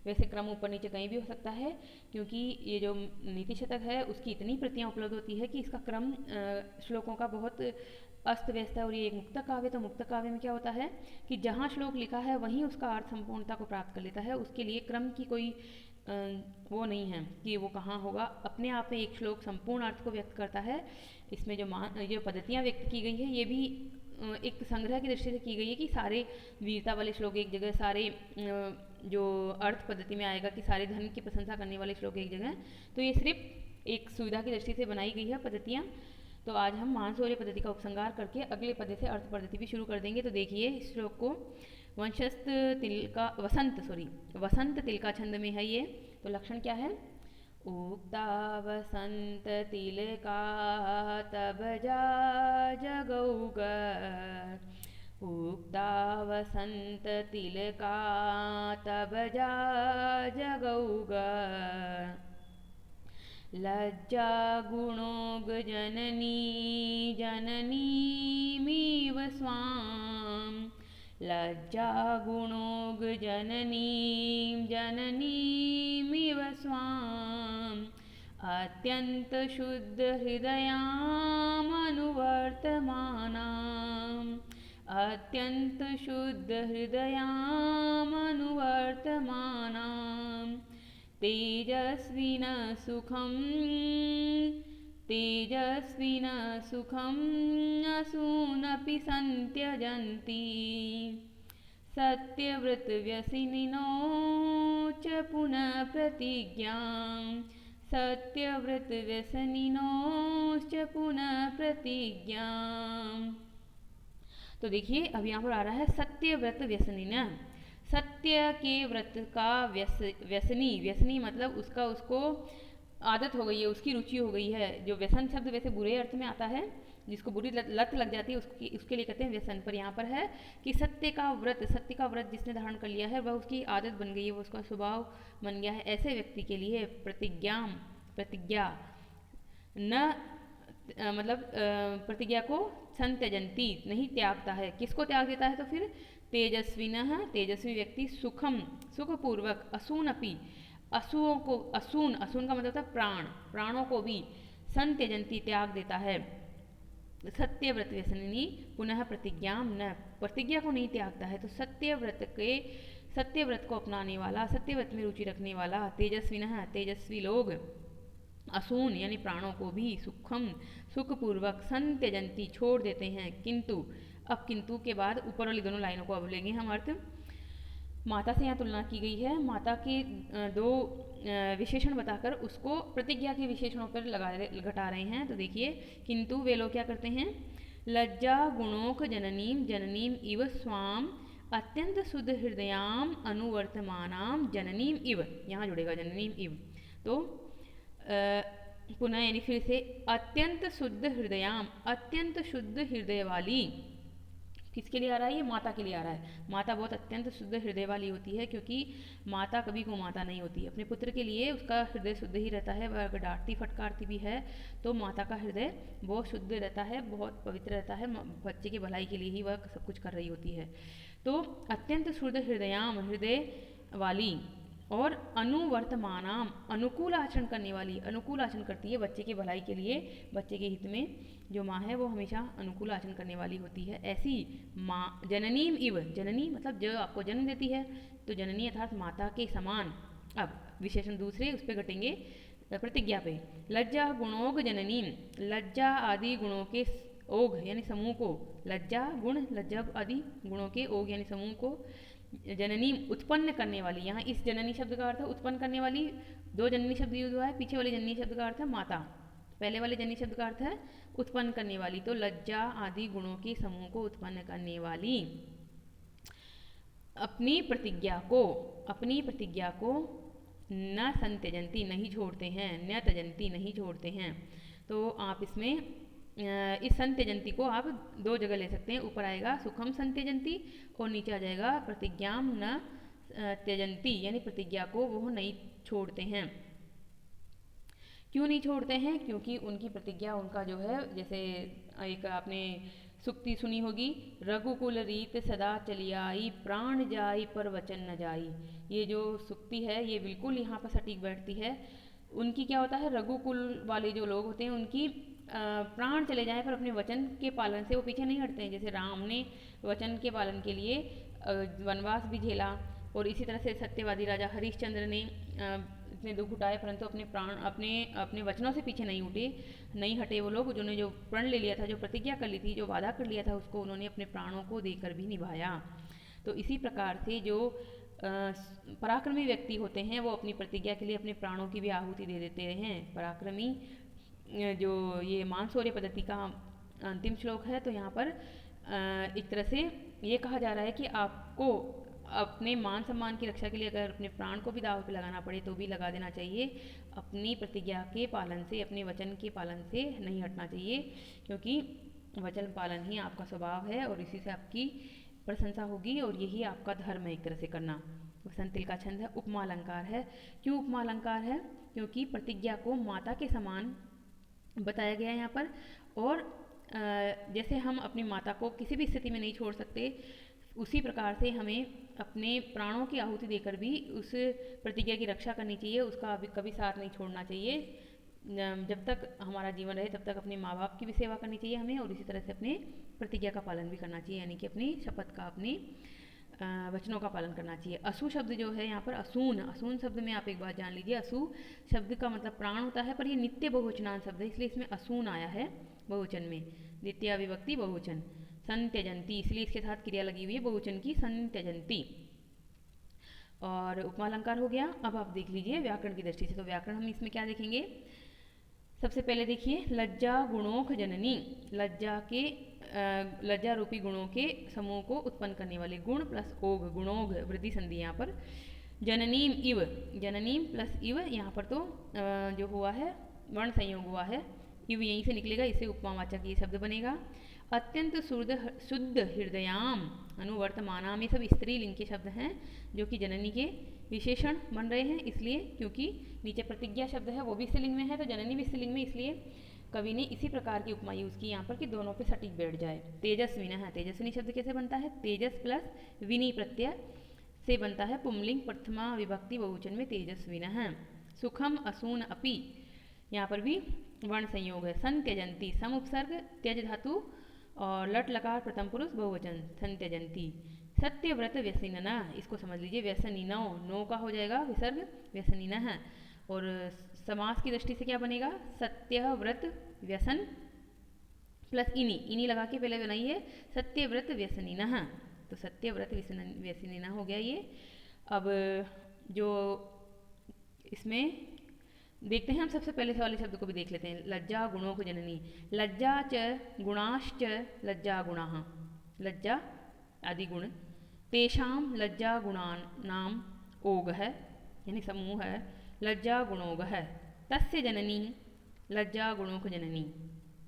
वैसे क्रम ऊपर नीचे कहीं भी हो सकता है, क्योंकि ये जो नीति शतक है उसकी इतनी प्रतियां उपलब्ध होती है कि इसका क्रम श्लोकों का बहुत अस्त व्यस्त है। और ये एक मुक्तक काव्य, तो मुक्तक काव्य में क्या होता है कि जहाँ श्लोक लिखा है वहीं उसका अर्थ संपूर्णता को प्राप्त कर लेता है। उसके लिए क्रम की कोई वो नहीं है कि वो कहाँ होगा, अपने आप में एक श्लोक संपूर्ण अर्थ को व्यक्त करता है। इसमें जो पद्धतियाँ व्यक्त की गई हैं ये भी एक संग्रह की दृष्टि से की गई है कि सारे वीरता वाले श्लोक एक जगह, सारे जो अर्थ पद्धति में आएगा कि सारे धन की प्रशंसा करने वाले श्लोक एक जगह, तो ये सिर्फ एक सुविधा की दृष्टि से बनाई गई है पद्धतियाँ। तो आज हम मानसौर्य पद्धति का उपसंहार करके अगले पद्य से अर्थ पद्धति भी शुरू कर देंगे। तो देखिए इस श्लोक को, वंशस्थ तिलका वसंत तिलका छंद में है ये। तो लक्षण क्या है, उक्ता वसंत तिलका तब जा जगौग, उक्ता वसंत तिलका तब जा जगौग, लज्जा गुणोग जननी जननीमिव स्वाम। लज्जा गुणोग जननीं जननीमिव स्वाम। अत्यंत शुद्ध हृदयामनुवर्तमानाम्। अत्यंत शुद्ध हृदयामनुवर्तमानाम्। तेजस्विन सुखं तेजस्विन सुखं असूनपि संत्यजन्ति। सत्यव्रतव्यसनिनो च पुनः प्रतिज्ञां। सत्यव्रतव्यसनिनो च पुनः प्रतिज्ञां। तो देखिए अब यहाँ पर आ रहा है सत्यव्रत व्यसनिन। सत्य के व्रत का व्यसनी, व्यसनी मतलब उसको आदत हो गई है, उसकी रुचि हो गई है। जो व्यसन शब्द वैसे बुरे अर्थ में आता है, जिसको बुरी लत लग जाती है उसके लिए कहते हैं व्यसन। पर यहाँ पर है कि सत्य का व्रत जिसने धारण कर लिया है वह उसकी आदत बन गई है, वो उसका स्वभाव बन गया है। ऐसे व्यक्ति के लिए प्रतिज्ञा न मतलब प्रतिज्ञा को संत्यजंती नहीं त्यागता है। किसको त्याग देता है? तो फिर तेजस्विनः तेजस्वी व्यक्ति सुखम सुखपूर्वक असूनपि असुओं को असून का मतलब था प्राणों को भी संत्यजंती त्याग देता है। सत्यव्रत व्यसनिनी पुनः प्रतिज्ञा न प्रतिज्ञा को नहीं त्यागता है। तो सत्यव्रत को अपनाने वाला, सत्यव्रत में रुचि रखने वाला तेजस्विनः तेजस्वी लोग असून यानी प्राणों को भी सुखपूर्वक संत्यजंती छोड़ देते हैं। किंतु अब किंतु के बाद ऊपर वाली दोनों लाइनों को अब लेंगे हम अर्थ। माता से यहाँ तुलना की गई है। माता के दो विशेषण बताकर उसको प्रतिज्ञा के विशेषणों पर घटा रहे हैं। तो देखिए किंतु वे लोग क्या करते हैं? लज्जा गुणोक जननीम इव स्वाम अत्यंत शुद्ध हृदयाम अनुवर्तमानाम जननीम इव, यहाँ जुड़ेगा जननीम इव। तो पुनः यानी फिर से अत्यंत शुद्ध हृदयाम, अत्यंत शुद्ध हृदय वाली। किसके लिए आ रहा है? ये माता के लिए आ रहा है। माता बहुत अत्यंत शुद्ध हृदय वाली होती है, क्योंकि माता कभी को माता नहीं होती। अपने पुत्र के लिए उसका हृदय शुद्ध ही रहता है। वह अगर डांटती फटकारती भी है तो माता का हृदय बहुत शुद्ध रहता है, बहुत पवित्र रहता है। बच्चे की भलाई के लिए ही वह सब कुछ कर रही होती है। तो अत्यंत शुद्ध हृदयाम हृदय वाली और अनुवर्तमानाम अनुकूल आचरण करने वाली, अनुकूल आचरण करती है बच्चे की भलाई के लिए, बच्चे के हित में। जो माँ है वो हमेशा अनुकूल आचरण करने वाली होती है। ऐसी माँ जननीम इव, जननी मतलब जो आपको जन्म देती है, तो जननी अर्थात माता के समान। अब विशेषण दूसरे उस पर घटेंगे प्रतिज्ञा पे। लज्जा गुणोग जननीम, लज्जा आदि गुणों के ओग यानी समूह को, लज्जा गुण लज्जा आदि गुणों के ओग यानी समूह को जननी उत्पन्न करने वाली। यहाँ इस जननी शब्द का अर्थ है उत्पन्न करने वाली। दो जननी शब्द यूज हुआ है, पीछे वाले जननी शब्द का अर्थ है माता, पहले वाले जननी शब्द का अर्थ है उत्पन्न करने वाली। तो लज्जा आदि गुणों के समूह को उत्पन्न करने वाली अपनी प्रतिज्ञा को न संत्यजंती नहीं छोड़ते हैं, न तजंती नहीं छोड़ते हैं। तो आप इसमें इस संत्यजंती को आप दो जगह ले सकते हैं। ऊपर आएगा सुखम संत्यजंती और नीचे आ जाएगा प्रतिज्ञाम न त्यजंती, यानी प्रतिज्ञा को वो नहीं छोड़ते हैं। क्यों नहीं छोड़ते हैं? क्योंकि उनकी प्रतिज्ञा, उनका जो है, जैसे एक आपने सुक्ति सुनी होगी, रघुकुल रीत सदा चली आई प्राण जाई पर वचन न जाई। ये जो सुक्ति है ये बिल्कुल यहाँ पर सटीक बैठती है। उनकी क्या होता है? रघुकुल वाले जो लोग होते हैं उनकी प्राण चले जाए पर अपने वचन के पालन से वो पीछे नहीं हटते हैं। जैसे राम ने वचन के पालन के लिए वनवास भी झेला, और इसी तरह से सत्यवादी राजा हरिश्चंद्र ने इतने दुख उठाए परंतु अपने प्राण अपने वचनों से पीछे नहीं हटे। वो लोग जिन्होंने जो प्रण ले लिया था, जो प्रतिज्ञा कर ली थी, जो वादा कर लिया था, उसको उन्होंने अपने प्राणों को देकर भी निभाया। तो इसी प्रकार से जो पराक्रमी व्यक्ति होते हैं वो अपनी प्रतिज्ञा के लिए अपने प्राणों की भी आहुति दे देते हैं। पराक्रमी जो ये मानसौर्य पद्धति का अंतिम श्लोक है, तो यहाँ पर एक तरह से ये कहा जा रहा है कि आपको अपने मान सम्मान की रक्षा के लिए अगर अपने प्राण को भी दाव पे लगाना पड़े तो भी लगा देना चाहिए। अपनी प्रतिज्ञा के पालन से, अपने वचन के पालन से नहीं हटना चाहिए, क्योंकि वचन पालन ही आपका स्वभाव है और इसी से आपकी प्रशंसा होगी और यही आपका धर्म है एक तरह से करना। वसंत तिल का छंद है, उपमा अलंकार है। क्यों उपमा अलंकार है? क्योंकि प्रतिज्ञा को माता के समान बताया गया है यहाँ पर। और जैसे हम अपनी माता को किसी भी स्थिति में नहीं छोड़ सकते, उसी प्रकार से हमें अपने प्राणों की आहुति देकर भी उस प्रतिज्ञा की रक्षा करनी चाहिए, उसका कभी साथ नहीं छोड़ना चाहिए। जब तक हमारा जीवन रहे तब तक अपने माँ बाप की भी सेवा करनी चाहिए हमें, और इसी तरह से अपने प्रतिज्ञा का पालन भी करना चाहिए, यानी कि अपनी शपथ का, अपने वचनों का पालन करना चाहिए। असु शब्द जो है यहाँ पर असून, असून शब्द में आप एक बात जान लीजिए, असु शब्द का मतलब प्राण होता है, पर ये नित्य बहुवचनांत शब्द है, इसलिए इसमें असून आया है बहुवचन में, द्वितीय विभक्ति बहुवचन। संत्यजंती, इसलिए इसके साथ क्रिया लगी हुई है बहुवचन की, संत्यजंती। और उपमालंकार हो गया। अब आप देख लीजिए व्याकरण की दृष्टि से, तो व्याकरण हम इसमें क्या देखेंगे, सबसे पहले देखिए लज्जा गुणोख जननी, लज्जा रूपी गुणों के समूह को उत्पन्न करने वाले, गुण प्लस ओग, गुणोग वृद्धि संधि यहाँ पर। जननीम इव, जननीम प्लस इव, यहाँ पर तो जो हुआ है वर्ण संयोग हुआ है, इव यहीं से निकलेगा, इससे उपमावाचक ये शब्द बनेगा। अत्यंत शुद्ध हृदयाम अनुवर्तमानाम, ये सब स्त्रीलिंग के शब्द हैं जो कि जननी के विशेषण बन रहे हैं, इसलिए क्योंकि नीचे प्रतिज्ञा शब्द है वो भी स्त्रीलिंग में है, तो जननी भी स्त्रीलिंग में, इसलिए कवि ने इसी प्रकार की उपमा यूज की यहाँ पर कि दोनों पे सटीक बैठ जाए। तेजस्विनः, तेजस्विनी शब्द कैसे बनता है, तेजस प्लस विनी प्रत्यय से बनता है, पुंलिंग प्रथमा विभक्ति बहुवचन में तेजस्विनः। सुखम असून अपि, यहाँ पर भी वर्ण संयोग है। सन त्यजंती, सम उपसर्ग त्यज धातु और लट लकार प्रथम पुरुष बहुवचन, सन त्यजंती। सत्यव्रत व्यसनिनः, इसको समझ लीजिए, व्यसनिनो, नो का हो जाएगा विसर्ग, व्यसनिनः। और समास की दृष्टि से क्या बनेगा, सत्यव्रत व्यसन प्लस इनी, इनी लगा के पहले बनाइए, सत्यव्रत व्यसनिनः, तो सत्यव्रत व्यसनिनः हो गया ये। अब जो इसमें देखते हैं हम सबसे पहले वाले शब्द को भी देख लेते हैं, लज्जा गुणों को जननी, लज्जा च गुणाश्च लज्जा गुणाः, लज्जा आदि गुण, तेषाम लज्जा गुणानाम ओग है, यानी समूह है, लज्जा गुणोग है, तस्य जननी लज्जा गुणोक जननी,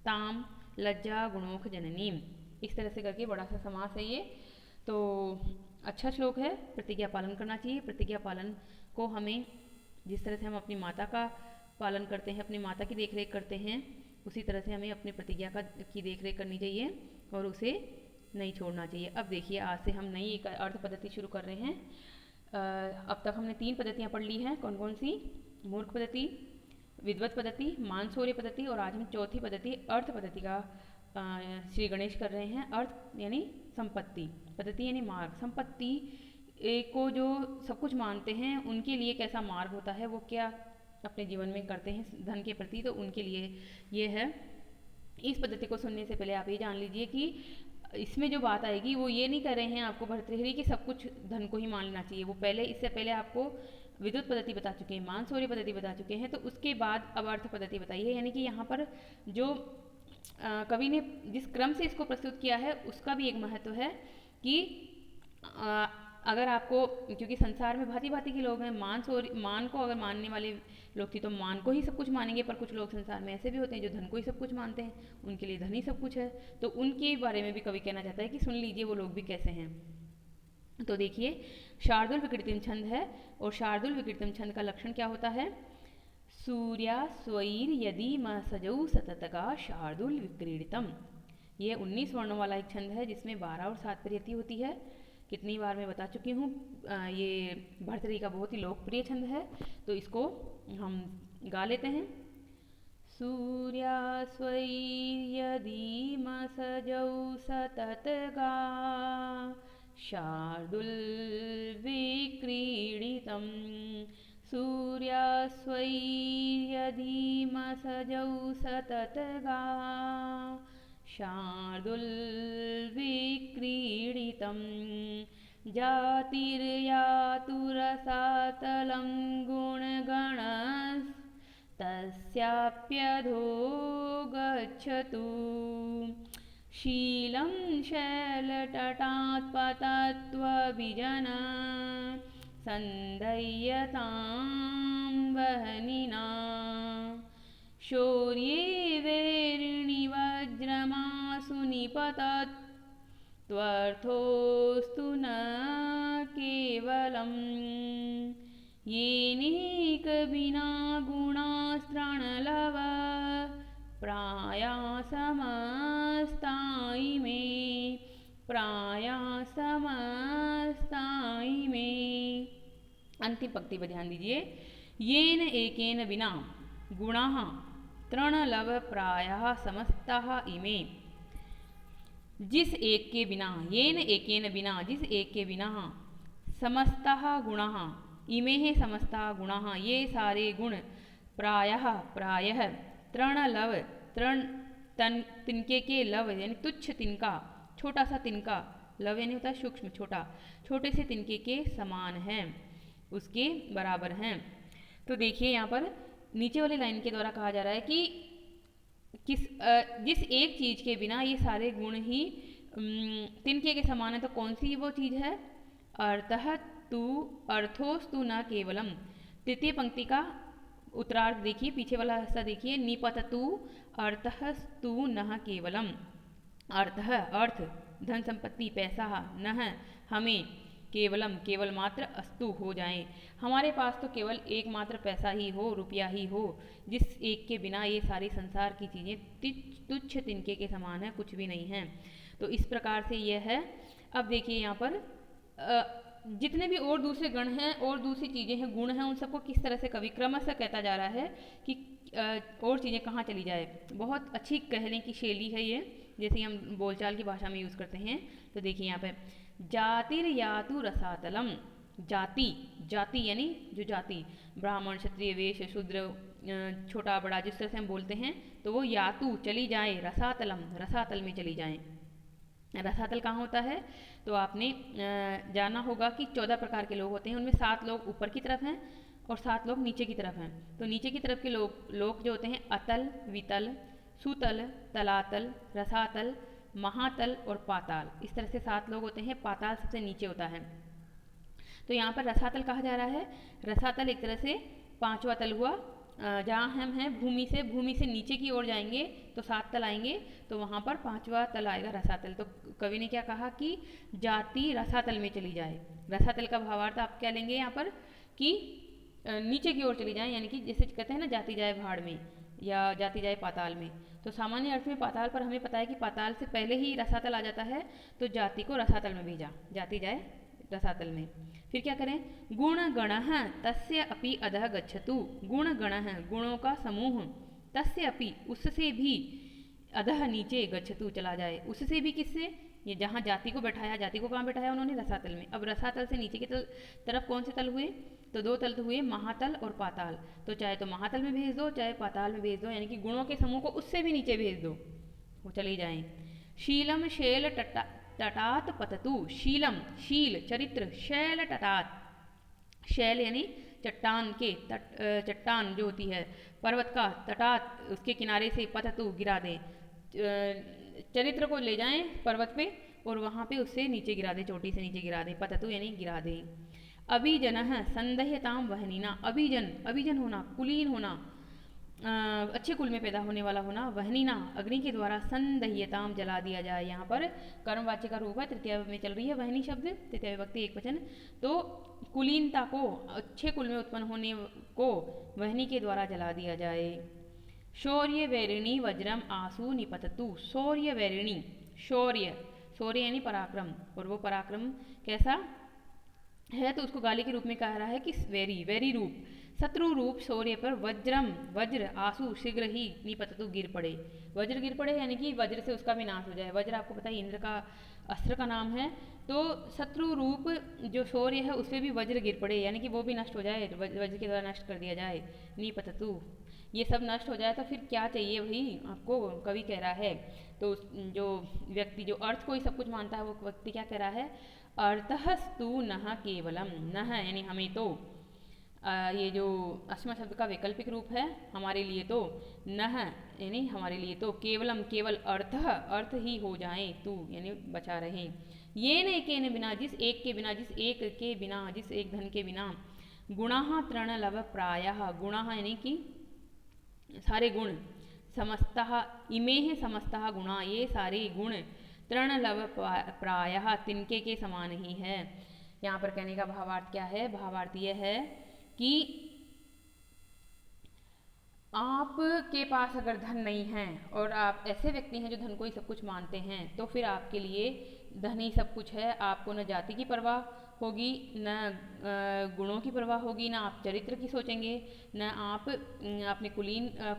ताम लज्जा गुणोक जननी, इस तरह से करके बड़ा सा समास है ये। तो अच्छा श्लोक है, प्रतिज्ञा पालन करना चाहिए। प्रतिज्ञा पालन को हमें, जिस तरह से हम अपनी माता का पालन करते हैं, अपनी माता की देखरेख करते हैं, उसी तरह से हमें अपनी प्रतिज्ञा की देखरेख करनी चाहिए और उसे नहीं छोड़ना चाहिए। अब देखिए, आज से हम नई एक अर्थ पद्धति शुरू कर रहे हैं। अब तक हमने 3 पद्धतियाँ पढ़ ली हैं, कौन कौन सी, मूर्ख पद्धति, विद्वत पद्धति, मानसौर्य पद्धति, और आज हम चौथी पद्धति अर्थ पद्धति का श्री गणेश कर रहे हैं। अर्थ यानी संपत्ति, पद्धति यानी मार्ग। संपत्ति को जो सब कुछ मानते हैं उनके लिए कैसा मार्ग होता है, वो क्या अपने जीवन में करते हैं धन के प्रति, तो उनके लिए ये है। इस पद्धति को सुनने से पहले आप ये जान लीजिए कि इसमें जो बात आएगी वो ये नहीं कर रहे हैं आपको भर्तृहरि कि सब कुछ धन को ही मान लेना चाहिए। वो पहले, इससे पहले आपको विद्युत पद्धति बता चुके हैं, मानसौर्य पद्धति बता चुके हैं, तो उसके बाद अब अर्थ पद्धति बताई है। यानी कि यहाँ पर जो कवि ने जिस क्रम से इसको प्रस्तुत किया है उसका भी एक महत्व है कि अगर आपको, क्योंकि संसार में भांति भांति के लोग हैं, मान को अगर मानने वाले लोग थी तो मान को ही सब कुछ मानेंगे, पर कुछ लोग संसार में ऐसे भी होते हैं जो धन को ही सब कुछ मानते हैं, उनके लिए धन ही सब कुछ है, तो उनके बारे में भी कवि कहना चाहता है कि सुन लीजिए वो लोग भी कैसे हैं। तो देखिए, शार्दुल विकृतिम छंद है, और शार्दुल विकृतिम छंद का लक्षण क्या होता है, सूर्या स्वैर यदि म सजौ सततका शार्दुल विक्रीडितम। ये 19 वर्णों वाला एक छंद है जिसमें 12 और 7 प्रयति होती है। कितनी बार मैं बता चुकी हूँ, ये भर्तृहरि का बहुत ही लोकप्रिय छंद है, तो इसको हम गा लेते हैं। सूर्या स्वैर्यदि म सजौ सततगा शार्दुल विक्रीडितम्, सूर्या स्वैर्यदि म सजौ सततगा शार्दुल विक्रीडितम्, जातिर्यातुरसातलं गुणगणस्तस्याप्यधो गच्छतु, शीलं शैलतटात्पतत्वविजन सन्दय्यतां वहनिना, शौर्ये वैरिणि वज्रमासु निपतत् त्वर्थोऽस्तु न केवलम्, येनैकविना गुण प्राया समस्ताई में, प्राया समस्ताई में। अंतिम पंक्ति पर ध्यान दीजिए। येन एकेन विना गुणाः तृणलव प्रायः समस्ताः इमे। जिस एक के बिना, येन एकेन बिना, जिस एक के बिना, समस्तः गुणाः, इमे समस्तः गुणाः, ये सारे गुण, प्रायः प्रायः, तृणलव, तृण तिनके के, लव यानी तुच्छ तिनका, छोटा सा तिनका, लव यानी होता है सूक्ष्म छोटा, छोटे से तिनके के समान हैं, उसके बराबर हैं। तो देखिए यहाँ पर नीचे वाली लाइन के द्वारा कहा जा रहा है कि जिस एक चीज के बिना ये सारे गुण ही तिनके के समान है, तो कौन सी वो चीज है? अर्थः तु अर्थोस्तु न केवलम। तृतीय पंक्ति का उत्तरार्ध देखिए, पीछे वाला हिस्सा देखिए। निपततु अर्थस्तु न केवलम। अर्थः अर्थ, धन संपत्ति, पैसा, नह हमें, केवलम केवल मात्र, अस्तु हो जाएं, हमारे पास तो केवल एकमात्र पैसा ही हो, रुपया ही हो, जिस एक के बिना ये सारी संसार की चीज़ें तुच्छ तिनके के समान है, कुछ भी नहीं है। तो इस प्रकार से यह है। अब देखिए यहाँ पर जितने भी और दूसरे गण हैं और दूसरी चीज़ें हैं, गुण हैं, उन सबको किस तरह से कवि क्रमशः कहता जा रहा है कि और चीज़ें कहाँ चली जाए। बहुत अच्छी कहने की शैली है ये, जैसे हम बोलचाल की भाषा में यूज़ करते हैं। तो देखिए यहाँ पे जातिर्यातु रसातलम। जाति, जाति यानी जो जाति, ब्राह्मण, क्षत्रिय, वैश्य, शूद्र, छोटा बड़ा, जिस तरह से हम बोलते हैं, तो वो यातु चली जाए, रसातलम रसातल में चली जाएं। रसातल कहाँ होता है? तो आपने जाना होगा कि 14 प्रकार के लोग होते हैं, उनमें 7 लोग ऊपर की तरफ हैं और 7 लोग नीचे की तरफ हैं। तो नीचे की तरफ के लोग जो होते हैं अतल, वितल, सुतल, तलातल, रसातल, महातल और पाताल, इस तरह से 7 लोग होते हैं। पाताल सबसे नीचे होता है। तो यहाँ पर रसातल कहा जा रहा है। रसातल एक तरह से 5वां तल हुआ। जहाँ हम हैं भूमि से नीचे की ओर जाएंगे तो 7 तल आएंगे, तो वहाँ पर 5वां तल आएगा रसातल। तो कवि ने क्या कहा कि जाति रसातल में चली जाए। रसातल का भावार्थ आप क्या लेंगे यहाँ पर कि नीचे की ओर चली जाए, यानी कि जैसे कहते हैं ना, जाति जाए भाड़ में या जाति जाए पाताल में। तो सामान्य अर्थ में पाताल पर हमें पता है कि पाताल से पहले ही रसातल आ जाता है, तो जाति को रसातल में भेजा, जाति जाए रसातल में। फिर क्या करें? गुण गणः तस्य अपि अधः गच्छतु। गुण गणः, गुणों का समूह, तस्य अपि उससे भी, अधः नीचे, गच्छतु चला जाए, उससे भी किससे? ये जहाँ जाति को बैठाया, जाति को कहाँ बैठाया उन्होंने? रसातल में। अब रसातल से नीचे की तरफ कौन से तल हुए? तो 2 तल हुए, महातल और पाताल। तो चाहे तो महातल में भेज दो, चाहे पाताल में भेज दो, यानी कि गुणों के समूह को उससे भी नीचे भेज दो, वो चली जाएं। शीलम शैल तटात पततु। शीलम, शील चरित्र, शैल तटात, शैल यानी चट्टान के, चट्टान जो होती है पर्वत का, तटात उसके किनारे से, पततु गिरा दें, चरित्र को ले जाएं पर्वत पे और वहाँ पे उससे नीचे गिरा दें, चोटी से नीचे गिरा दें, पततु यानी गिरा दें। अभिजनः संदह्यताम वहनीना। अभिजन, अभिजन होना, कुलीन होना, अच्छे कुल में पैदा होने वाला होना। वहनीना, अग्नि के द्वारा, संदह्यताम जला दिया जाए। यहाँ पर कर्मवाच्य का रूप है, तृतीय में चल रही है वहनी शब्द, तृतीय विभक्ति एकवचन। तो कुलीनता को, अच्छे कुल में उत्पन्न होने को वहनी के द्वारा जला दिया जाए। शौर्य वैरिणी वज्रम आसु निपततु। शौर्य वैरिणी, शौर्य, शौर्य यानी पराक्रम, और वो पराक्रम कैसा है? तो उसको गाली के रूप में कह रहा है कि वैरी, वैरी रूप, शत्रु रूप शौर्य पर वज्रम, वज्र, आसु शीघ्र ही, निपततु गिर पड़े। वज्र गिर पड़े यानी कि वज्र से उसका भी नाश हो जाए। वज्र आपको पता है इंद्र का अस्त्र का नाम है। तो शत्रु रूप जो शौर्य है उससे भी वज्र गिर पड़े, यानी कि वो भी नष्ट हो जाए, वज्र के द्वारा नष्ट कर दिया जाए। निपततु, ये सब नष्ट हो जाए तो फिर क्या चाहिए? वही आपको कवि कह रहा है। तो जो व्यक्ति जो अर्थ को ही सब कुछ मानता है, वो व्यक्ति क्या कह रहा है? अर्थस्तु नह केवलम। नह यानी हमें तो, ये जो अस्म शब्द का वैकल्पिक रूप है, हमारे लिए तो, नह यानी हमारे लिए तो, केवलम केवल, अर्थ, अर्थ ही हो जाए, तू यानी बचा रहे। ये न एकेन बिना, जिस एक के बिना, जिस एक के बिना, जिस एक धन के बिना, गुणाः तृणलव प्रायः, गुणाः यानी कि सारे गुण, समस्तः इमेह समस्तः गुणा, ये सारे गुण, तृणलव प्रायः तिनके के समान ही है। यहाँ पर कहने का भावार्थ क्या है? भावार्थ यह है कि आपके पास अगर धन नहीं है और आप ऐसे व्यक्ति हैं जो धन को ही सब कुछ मानते हैं, तो फिर आपके लिए धन ही सब कुछ है। आपको न जाति की परवाह होगी, न गुणों की परवाह होगी, न आप चरित्र की सोचेंगे, न आप अपने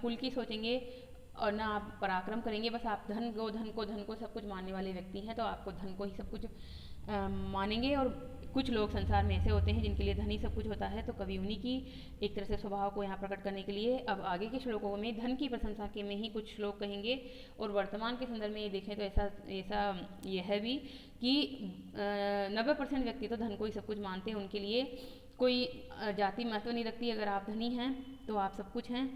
कुल की सोचेंगे, और ना आप पराक्रम करेंगे। बस आप धन को सब कुछ मानने वाले व्यक्ति हैं, तो आपको धन को ही सब कुछ मानेंगे। और कुछ लोग संसार में ऐसे होते हैं जिनके लिए धन ही सब कुछ होता है, तो कवि उन्हीं की एक तरह से स्वभाव को यहाँ प्रकट करने के लिए अब आगे के श्लोकों में धन की प्रशंसा के में ही कुछ श्लोक कहेंगे। और वर्तमान के संदर्भ में ये देखें तो ऐसा यह है भी कि 90% व्यक्ति तो धन को ही सब कुछ मानते हैं। उनके लिए कोई जाति महत्व नहीं रखती। अगर आप धनी हैं तो आप सब कुछ हैं,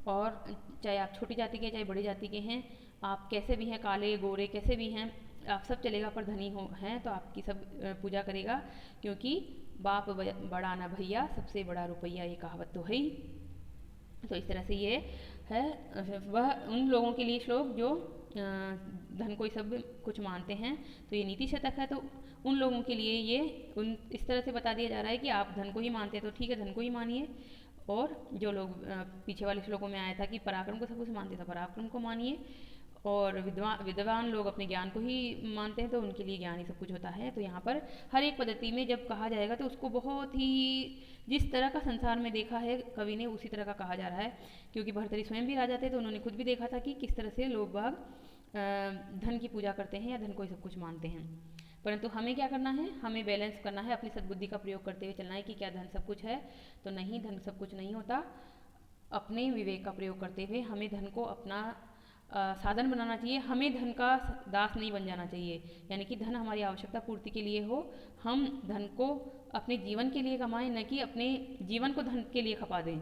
और चाहे आप छोटी जाति के चाहे बड़ी जाति के हैं, आप कैसे भी हैं, काले गोरे कैसे भी हैं, आप सब चलेगा, पर धनी हो हैं तो आपकी सब पूजा करेगा, क्योंकि बाप बड़ा ना भैया, सबसे बड़ा रुपया, ये कहावत तो है ही। तो इस तरह से ये है वह उन लोगों के लिए श्लोक जो धन को ही सब कुछ मानते हैं। तो ये नीति शतक है, तो उन लोगों के लिए ये इस तरह से बता दिया जा रहा है कि आप धन को ही मानते हैं तो ठीक है, धन को ही मानिए। और जो लोग पीछे वाले श्लोकों में आया था कि पराक्रम को सब कुछ मानते थे, पराक्रम को मानिए। और विद्वान लोग अपने ज्ञान को ही मानते हैं, तो उनके लिए ज्ञान ही सब कुछ होता है। तो यहाँ पर हर एक पद्धति में जब कहा जाएगा तो उसको बहुत ही जिस तरह का संसार में देखा है कवि ने, उसी तरह का कहा जा रहा है। क्योंकि भर्तृहरि स्वयं भी राजा थे, तो उन्होंने खुद भी देखा था कि किस तरह से लोग बाग धन की पूजा करते हैं या धन को ही सब कुछ मानते हैं। परंतु हमें क्या करना है, हमें बैलेंस करना है, अपनी सद्बुद्धि का प्रयोग करते हुए चलना है कि क्या धन सब कुछ है, तो नहीं, धन सब कुछ नहीं होता। अपने विवेक का प्रयोग करते हुए हमें धन को अपना साधन बनाना चाहिए। हमें धन का दास नहीं बन जाना चाहिए, यानी कि धन हमारी आवश्यकता पूर्ति के लिए हो, हम धन को अपने जीवन के लिए कमाएं, न कि अपने जीवन को धन के लिए खपा दें।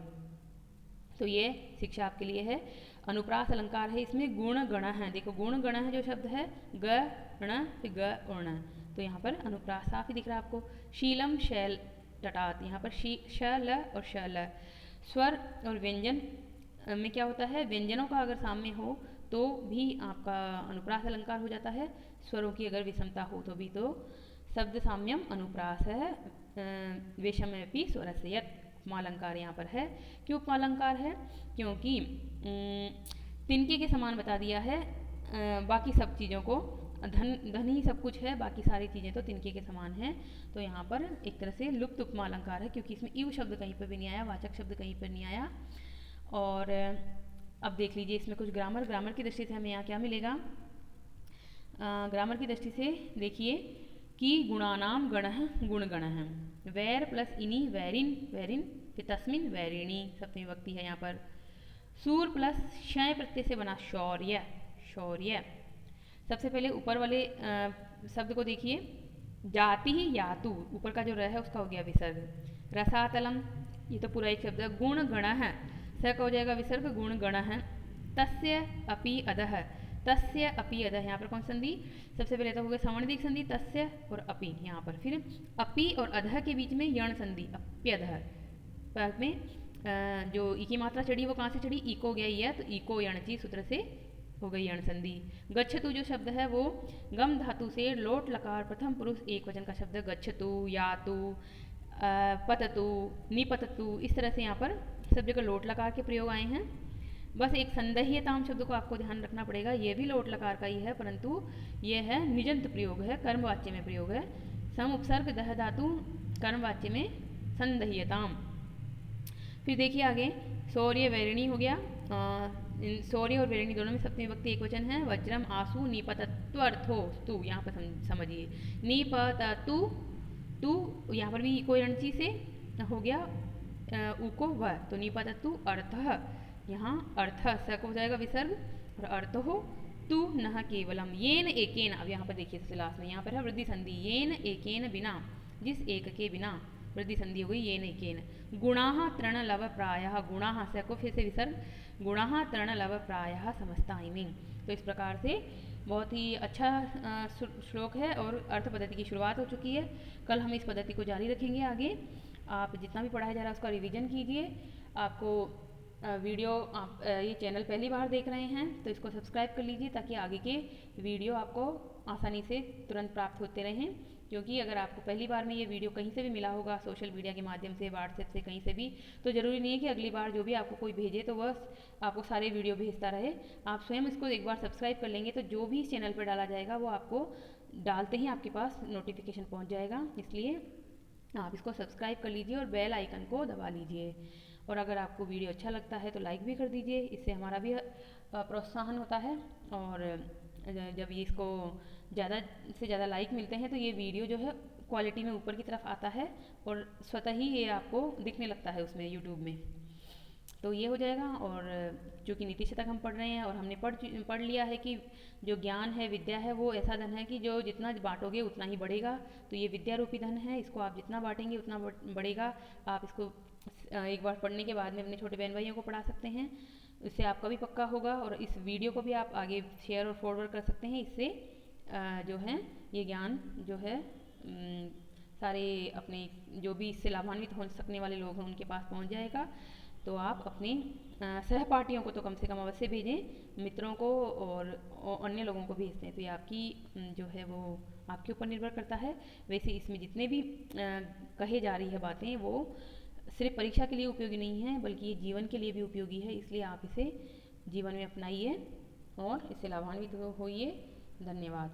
तो ये शिक्षा आपके लिए है। अनुप्रास अलंकार है, इसमें गुण गण है। देखो गुण गण है जो शब्द है, गण फिर गण, तो यहाँ पर अनुप्रास साफ ही दिख रहा है आपको। शीलम शैल टटात, यहाँ पर शल और शल स्वर और व्यंजन में क्या होता है, व्यंजनों का अगर साम्य हो तो भी आपका अनुप्रास अलंकार हो जाता है। स्वरों की अगर विषमता हो तो भी, तो शब्द साम्यम अनुप्रास है। विषमयपि स्वरस्य उपमालंकार यहाँ पर है। क्यों उपमालंकार है, क्योंकि तिनके के समान बता दिया है बाकी सब चीज़ों को। धन ही सब कुछ है, बाकी सारी चीज़ें तो तिनके के समान हैं। तो यहाँ पर एक तरह से लुप्त उपमालंकार है, क्योंकि इसमें इव शब्द कहीं पर भी नहीं आया, वाचक शब्द कहीं पर नहीं आया। और अब देख लीजिए इसमें कुछ ग्रामर की दृष्टि से हमें यहाँ क्या मिलेगा। ग्रामर की दृष्टि से देखिए कि गुणानाम गणः गुण गणः, वैर प्लस इनी वैरिन फिर तस्मिन वैरिणी, सप्तमी विभक्ति है यहाँ पर। सूर प्लस शय प्रत्यय से बना शौर्य। सबसे पहले ऊपर वाले शब्द को देखिए, जाति ही यातु, ऊपर का जो र है उसका हो गया विसर्ग। रसातलम, ये तो पूरा एक शब्द है। गुण गण है, स का हो जाएगा विसर्ग, गुण गण है। तस्य अपि अधः, तस्य अपि अधः, यहाँ पर कौन संधि, सबसे पहले तो हो गया सवर्णदीर्घ संधि तस्य और अपि, यहाँ पर फिर अपि और अधः के बीच में यण संधि अप्यधः। बाद में जो ई की मात्रा चढ़ी वो कहाँ से चढ़ी, इको हो गया यह, तो इको यणची सूत्र से हो गई यण संधि। गच्छतु जो शब्द है वो गम धातु से लोट लकार प्रथम पुरुष एक वचन का शब्द, गच्छतु, यातु, पततु, निपततु, इस तरह से यहाँ पर सब जगह लोट लकार के प्रयोग आए हैं। बस एक संदेह्यताम शब्द को आपको ध्यान रखना पड़ेगा, ये भी लोट लकार का ही है, परंतु ये है निजंत प्रयोग है, कर्मवाच्य में प्रयोग है। सम उपसर्ग दह धातु कर्मवाच्य में संदेह्यताम। फिर देखिए आगे, शौर्य वैरिणी हो गया। शौर्य और वैरिणी दोनों में सप्तमी विभक्ति एक वचन है। वज्रम आसु निपतत्व अर्थो स्तु, यहाँ पर समझिए निपततु, तु यहाँ पर भी इको रणची से हो गया उको व, तो निपततु अर्थः, यहाँ अर्थ स को हो जाएगा विसर्ग और अर्थ हो तु न केवलम येन एकेन। अब यहाँ पर देखिए सबसे लास्ट में यहाँ पर है वृद्धि संधि, येन एकेन बिना, जिस एक के बिना, वृद्धि संधि हो गई येन एकेन। गुणाः तृण लव प्रायः, गुणाः स को फिर से विसर्ग, गुणाः तृण लव प्रायः समस्ताइमिंग। तो इस प्रकार से बहुत ही अच्छा श्लोक है और अर्थ पद्धति की शुरुआत हो चुकी है। कल हम इस पद्धति को जारी रखेंगे आगे। आप जितना भी पढ़ाया जा रहा है उसका रिवीजन कीजिए। आपको वीडियो आप ये चैनल पहली बार देख रहे हैं तो इसको सब्सक्राइब कर लीजिए, ताकि आगे के वीडियो आपको आसानी से तुरंत प्राप्त होते रहें। क्योंकि अगर आपको पहली बार में ये वीडियो कहीं से भी मिला होगा, सोशल मीडिया के माध्यम से, व्हाट्सएप से, कहीं से भी, तो ज़रूरी नहीं है कि अगली बार जो भी आपको कोई भेजे तो वह आपको सारे वीडियो भेजता रहे। आप स्वयं इसको एक बार सब्सक्राइब कर लेंगे तो जो भी इस चैनल पर डाला जाएगा वो आपको डालते ही आपके पास नोटिफिकेशन पहुँच जाएगा। इसलिए आप इसको सब्सक्राइब कर लीजिए और बेल आइकन को दबा लीजिए। और अगर आपको वीडियो अच्छा लगता है तो लाइक भी कर दीजिए, इससे हमारा भी प्रोत्साहन होता है। और जब ये इसको ज़्यादा से ज़्यादा लाइक मिलते हैं तो ये वीडियो जो है क्वालिटी में ऊपर की तरफ आता है और स्वतः ही ये आपको दिखने लगता है उसमें यूट्यूब में। तो ये हो जाएगा। और चूँकि नीति शतक हम पढ़ रहे हैं और हमने पढ़ लिया है कि जो ज्ञान है, विद्या है, वो ऐसा धन है कि जो जितना बांटोगे उतना ही बढ़ेगा। तो ये विद्या रूपी धन है, इसको आप जितना बांटेंगे उतना बढ़ेगा। आप इसको एक बार पढ़ने के बाद में अपने छोटे बहन भाइयों को पढ़ा सकते हैं, इससे आपका भी पक्का होगा। और इस वीडियो को भी आप आगे शेयर और फॉरवर्ड कर सकते हैं, इससे जो है ये ज्ञान जो है सारे अपने जो भी इससे लाभान्वित हो सकने वाले लोग हैं उनके पास पहुंच जाएगा। तो आप अपने सहपाठियों को तो कम से कम अवश्य भेजें, मित्रों को और अन्य लोगों को भेजते हैं तो ये आपकी जो है वो आपके ऊपर निर्भर करता है। वैसे इसमें जितने भी कहे जा रही है बातें वो सिर्फ परीक्षा के लिए उपयोगी नहीं है बल्कि ये जीवन के लिए भी उपयोगी है। इसलिए आप इसे जीवन में अपनाइए और इससे लाभान्वित होइए। धन्यवाद।